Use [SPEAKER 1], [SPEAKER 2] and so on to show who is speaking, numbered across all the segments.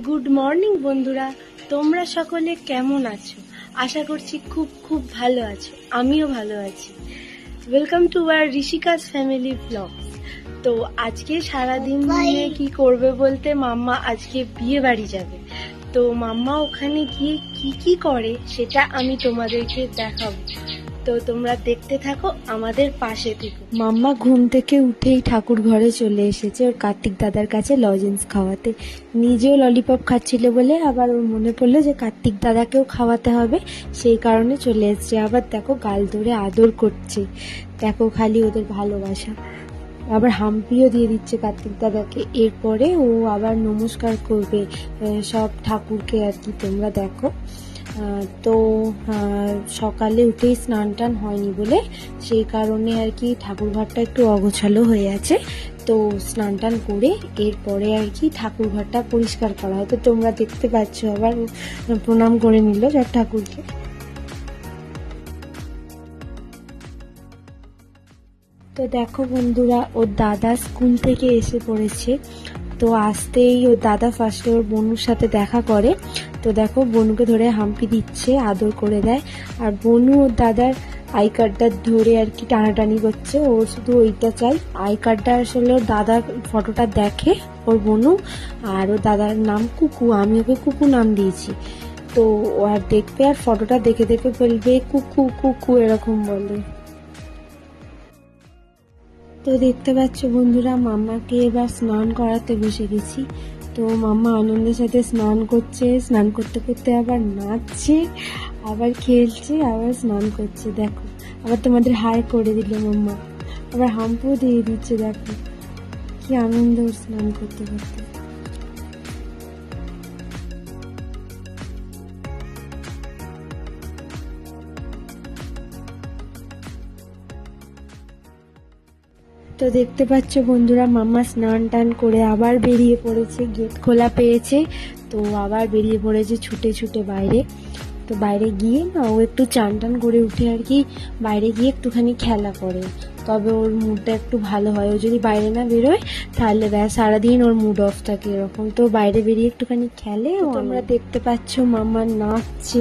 [SPEAKER 1] Good morning বন্ধুরা, তোমরা সকলে কেমন আছো? আশা করছি খুব খুব ভালো আছো। আমিও ভালো আছি। Welcome to our Rishika's family vlogs. তো আজকে সারাদিন নিয়ে কি করবে বলতে, মাম্মা আজকে বিয়ে বাড়ি যাবে। তো মাম্মা ওখানে গিয়ে কি কি করে সেটা আমি তোমাদেরকে দেখাবো। তো তোমরা দেখতে থাকো, আমাদের পাশে থেকো। মাম্মা ঘুম থেকে উঠেই ঠাকুর ঘরে চলে এসেছে ওর কার্তিক দাদার কাছে লজেন্স খাওয়াতে। নিজেও ললিপপ খাচ্ছিল বলে আবার ওর মনে পড়লো যে কার্তিক দাদাকেও খাওয়াতে হবে, সেই কারণে চলে এসছে। আবার দেখো গাল ধরে আদর করছে, দেখো খালি ওদের ভালোবাসা। আবার হাম্পিও দিয়ে দিচ্ছে কার্তিক দাদাকে। এরপরে ও আবার নমস্কার করবে সব ঠাকুরকে আর কি, তোমরা দেখো। তো সকালে উঠেই স্নান টান হয়নি বলে সেই কারণে আর কি ঠাকুর ঘরটা একটু অগোছালো হয়ে আছে। তো স্নান টান করে এরপরে আর কি ঠাকুর ঘরটা পরিষ্কার করা হয়। তো তোমরা দেখতে পাচ্ছ আবার প্রণাম করে নিল সব ঠাকুরকে। তো দেখো বন্ধুরা, ওর দাদা স্কুল থেকে এসে পড়েছে। তো আসতেই ওর দাদা ফার্স্টে ওর বনুর সাথে দেখা করে। তো দেখো বনুকে ধরে হাম্পি দিচ্ছে, আদর করে দেয়। আর বনু ওর দাদার আই কার্ডটা ধরে আর কি টানাটানি করছে। ওর শুধু ওইটা চাই, আই কার্ডটা আসলে ওর দাদার ফটোটা দেখে ওর বনু, আর ওর দাদার নাম কুকু, আমি ওকে কুকু নাম দিয়েছি। তো ও আর দেখবে আর ফটোটা দেখে দেখে বলবে কুকু কুকু এরকম বলে। তো দেখতে পাচ্ছ বন্ধুরা, মাম্মাকে এবার স্নান করাতে বসে গেছি। তো মাম্মা আনন্দের সাথে স্নান করছে, স্নান করতে করতে আবার নাচছে, আবার খেলছে, আবার স্নান করছে। দেখো আবার তোমাদের হাই করে দিল মাম্মা, আবার হাম্পু দিয়ে দিচ্ছে। দেখো কি আনন্দ স্নান করতে করতে। তো দেখতে পাচ্ছ বন্ধুরা, মাম্মা স্নান টান করে আবার বেরিয়ে পড়েছে, গেট খোলা পেয়েছে। তো আবার বেরিয়ে পড়েছে ছুটে ছুটে বাইরে। তো বাইরে গিয়ে না ও একটু চান টান করে উঠে আর কি বাইরে গিয়ে একটুখানি খেলা করে, তবে ওর মুডটা একটু ভালো হয়। ও যদি বাইরে না বেরোয় তাহলে ব্যাস সারাদিন ওর মুড অফ থাকে এরকম। তো বাইরে বেরিয়ে একটুখানি খেলে। তোমরা দেখতে পাচ্ছ মাম্মা নাচছে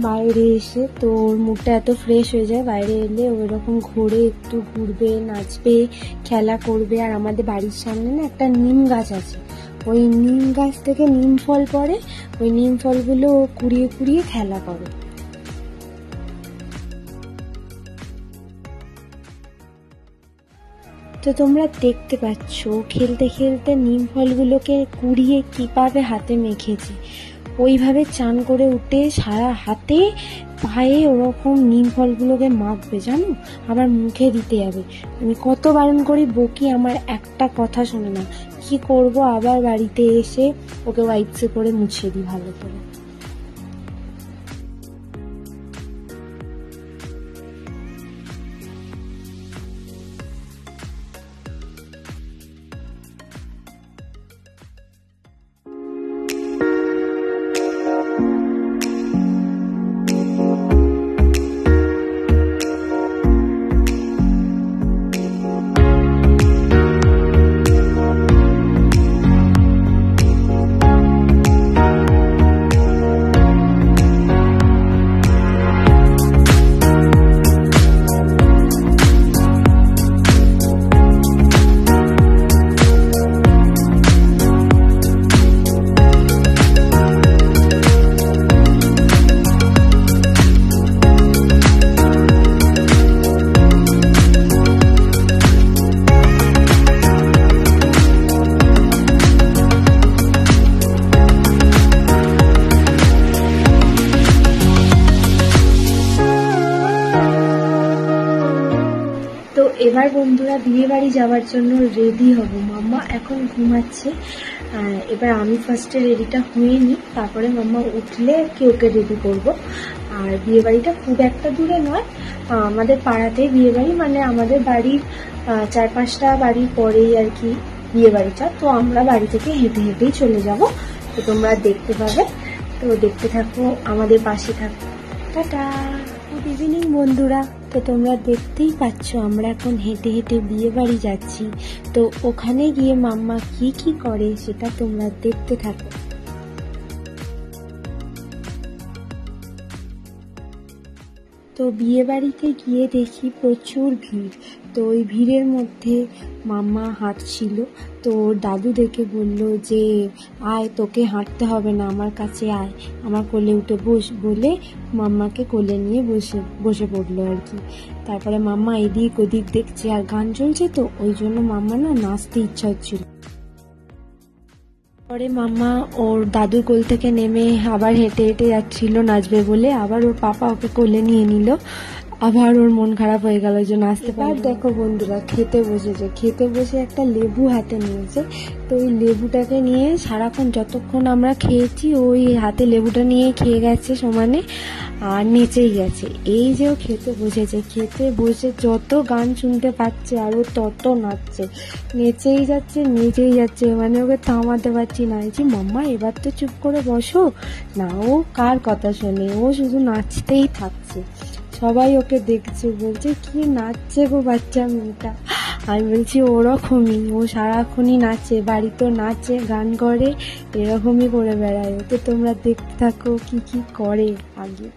[SPEAKER 1] বাইরে এসে। তো ওর মুডটা এত ফ্রেশ হয়ে যায় বাইরে এলে, ও এরকম ঘুরে একটু ঘুরবে, নাচবে, খেলা করবে। আর আমাদের বাড়ির সামনে না একটা নিম গাছ আছে, ওই নিম গাছ থেকে নিম ফল পড়ে, ওই নিম ফলগুলো কুড়িয়ে কুড়িয়ে খেলা করে। তো তোমরা দেখতে পাচ্ছ খেলতে খেলতে নিম ফলগুলোকে কুড়িয়ে কিভাবে হাতে মেখেছে, ওইভাবে চান করে উঠে সারা হাতে পায়ে ওরকম নিম ফলগুলোকে মাখবে জানো, আবার মুখে দিতে যাবে। আমি কত বারণ করি, বকি, আমার একটা কথা শোনে না। কি করব, আবার বাড়িতে এসে ওকে ওয়াইপসে করে মুছে দিই ভালো করে। তো এবার বন্ধুরা বিয়ে বাড়ি যাওয়ার জন্য রেডি হব। মাম্মা এখন ঘুমাচ্ছে, এবার আমি ফার্স্টে রেডিটা হয়ে নিই, তারপরে মাম্মা উঠলে কি ওকে রেডি করব। আর বিয়ে বাড়িটা খুব একটা দূরে নয়, আমাদের পাড়াতেই বিয়ে বাড়ি, মানে আমাদের বাড়ির 4-5টা বাড়ি পরেই আর কি বিয়ে বাড়িটা। তো আমরা বাড়ি থেকে হেঁটে হেঁটেই চলে যাব। তো তোমরা দেখতে পাবে, তো দেখতে থাকো, আমাদের পাশে থাকো। টাটা। গুড ইভিনিং বন্ধুরা। তো তোমরা দেখতেই পাচ্ছ আমরা এখন হেঁটে হেঁটে বিয়ে বাড়ি যাচ্ছি। তো ওখানে গিয়ে মাম্মা কি কি করে সেটা তোমরা দেখতে থাকো। তো বিয়ে বাড়িতে গিয়ে দেখি প্রচুর ভিড়। তো ওই ভিড়ের মধ্যে মাম্মা হাঁটছিল। তো ওর দাদু দেখে বলল যে আয়, তোকে হাঁটতে হবে না, আমার কাছে আয়, আমার কোলে উঠে বস বলে মাম্মাকে কোলে নিয়ে বসে পড়লো আর কি। তারপরে মাম্মা এদিক ওদিক দেখছে আর গান চলছে, তো ওই জন্য মাম্মা না নাচতে ইচ্ছা হচ্ছিল। পরে মাম্মা ওর দাদুর কোল থেকে নেমে আবার হেঁটে হেঁটে যাচ্ছিল নাচবে বলে, আবার ওর পাপা ওকে কোলে নিয়ে নিল। আবার ওর মন খারাপ হয়ে গেল, ওই জন্য আসতে পারে। দেখো বন্ধুরা, খেতে বসে একটা লেবু হাতে নিয়েছে। তো ওই লেবুটাকে নিয়ে সারাক্ষণ যতক্ষণ আমরা খেয়েছি ওই হাতে লেবুটা নিয়ে খেয়ে গেছে সমানে, আর নেচেই গেছে। এই যে ও খেতে বসে যত গান শুনতে পাচ্ছে আর ও তত নাচছে, নেচেই যাচ্ছে, মানে ওকে থামাতে পারছি না। এই যে মাম্মা এবার তো চুপ করে বসো না, ও কার কথা শোনে, ও শুধু নাচতেই থাকছে। সবাই ওকে দেখছে, বলছে কি নাচছে গো বাচ্চা মেয়েটা। আমি বলছি ওরকমই, ও সারাক্ষণই নাচে, বাড়িতেও নাচে, গান করে, এরকমই করে বেড়ায়। তো তোমরা দেখতে থাকো কি কি করে আগে।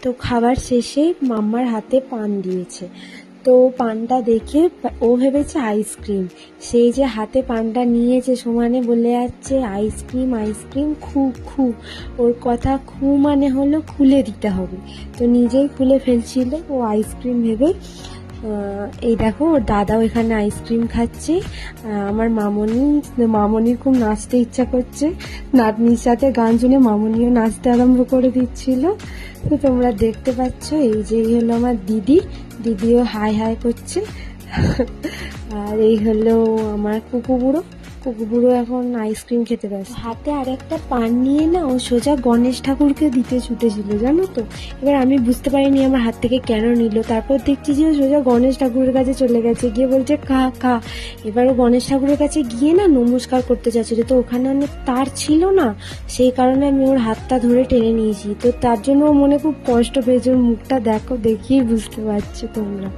[SPEAKER 1] তো খাবার শেষে মাম্মার হাতে পান দিয়েছে। তো পানটা দেখে ও ভেবেছে আইসক্রিম। সেই যে হাতে পানটা নিয়েছে সমানে বলে যাচ্ছে আইসক্রিম আইসক্রিম, খু। ওর কথা খু মানে হলো খুলে দিতে হবে। তো নিজেই খুলে ফেলছিল ও আইসক্রিম ভেবে। এই দেখো ওর দাদাও এখানে আইসক্রিম খাচ্ছে। আমার মামনির খুব নাচতে ইচ্ছা করছে, নাতনির সাথে গান শুনে মামনিও নাচতে আরম্ভ করে দিচ্ছিল। তো তোমরা দেখতে পাচ্ছ, এই যে হলো আমার দিদিও হাই করছে। আর এই হলো আমার কুকু বুড়ো এখন আইসক্রিম খেতে ব্যস্ত। হাতে আর একটা পান নিয়ে না ও সোজা গণেশ ঠাকুরকে দিতে ছুটেছিল, জানো তো। এবার আমি বুঝতে পারিনি আমার হাত থেকে কেন নিল। তারপর দেখছি যে ও সোজা গণেশ ঠাকুরের কাছে চলে গেছে, গিয়ে বলছে খা। এবার ও গণেশ ঠাকুরের কাছে গিয়ে না নমস্কার করতে চাচ্ছিল। তো ওখানে অনেক তার ছিল না, সেই কারণে আমি ওর হাতটা ধরে টেনে নিয়েছি। তো তার জন্য ও মনে খুব কষ্ট পেয়েছে। ওর মুখটা দেখো, দেখিয়ে বুঝতে পারছো তোমরা।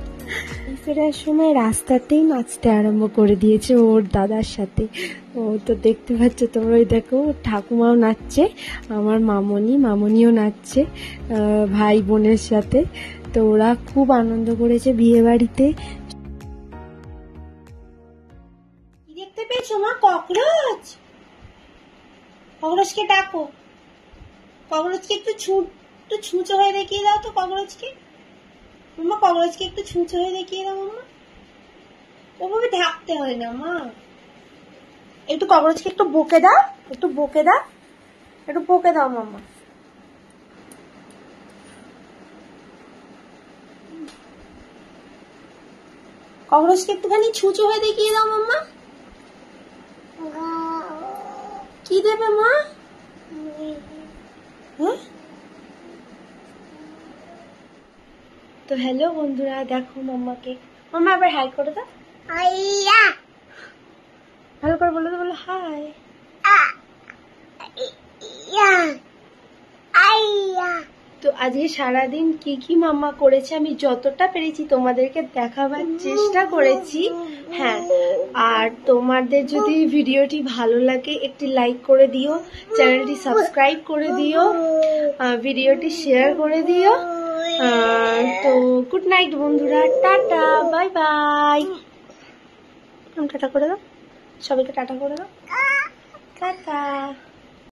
[SPEAKER 1] ফেরার সময় রাস্তাতেই নাচতে আরম্ভ করে দিয়েছে ওর দাদার সাথে। ও তো দেখতে পাচ্ছ তোমরা, ওই দেখো ঠাকুমাও নাচছে, আমার মামনিও নাচছে ভাই বোনের সাথে। তো ওরা খুব আনন্দ করেছে বিয়ে বাড়িতে। কি দেখতে পেয়েছো মা? ককরোচকে ডাকো, ককরোচকে একটু ছুঁচো হয়ে দেখিয়ে দাও তো ককরোচকে। মাম্মা ককরোচকে একটু ছুঁচো হয়ে দেখিয়ে দাও মাম্মা। ওভাবে ঢাকতে হয় না মা, একটু ককরোচকে একটু বকে দাও মাম্মা। ককরোচকে একটুখানি ছুঁচো হয়ে দেখিয়ে দাও মাম্মা। কি দেবে মা? হ্যাঁ, তো হ্যালো বন্ধুরা, দেখো মাম্মাকে। মাম্মা আবার হাই করে দাও, ভালো করে বলো হাই। আজকে সারাদিন কি কি মাম্মা করেছে আমি যতটা পেরেছি তোমাদেরকে দেখাবার চেষ্টা করেছি। হ্যাঁ, আর তোমাদের যদি ভিডিওটি ভালো লাগে একটি লাইক করে দিও, চ্যানেলটি সাবস্ক্রাইব করে দিও, ভিডিওটি শেয়ার করে দিও। তো গুড নাইট বন্ধুরা, টাটা, বাই বাই। টাটা করে দাও, সবাইকে টাটা করে দাও, টাটা।